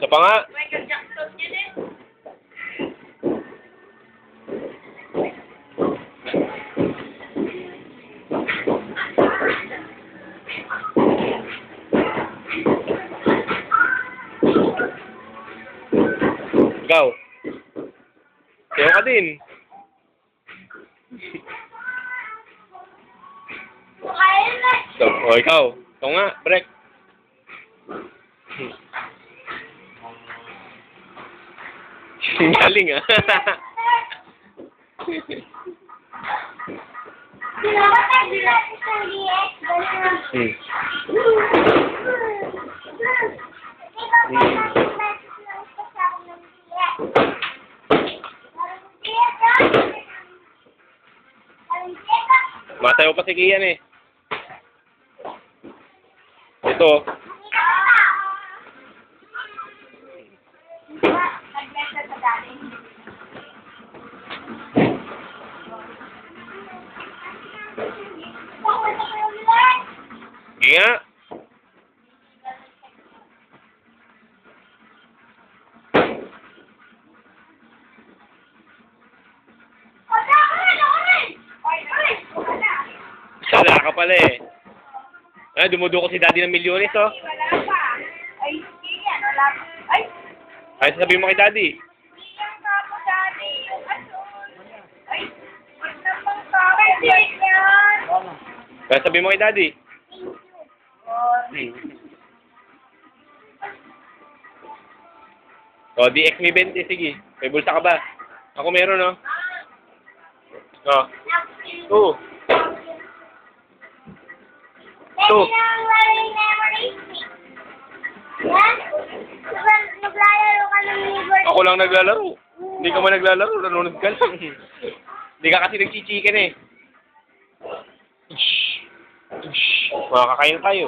pa nga. Michael Jackson yun eh. Ikaw. Sayo ka din. So, o ikaw. Ikaw nga, break. Galing ah. Masayaw pa si Kian eh. Ito. Sige nga. Sala ka pala eh. Ay, dumuduko si daddy ng milyones, oh. Wala pa. Ay, yan. Wala pa. Ay, Ay, sabihin mo kay daddy. yan ka mo, daddy. Yung asun. Ay, wag na pang tawag yan. Ay, sabihin mo kay daddy. O, DX may 20, sige. May bulsa ka ba? Ako meron, no? O. Oo. Pwede nang laro yung memory stick. Yan? Diba naglalaro ka ng neighbor? Ako lang naglalaro. Hindi ka man naglalaro, nanonood ka lang. Hindi ka kasi nagchichikin eh. Makakakain tayo.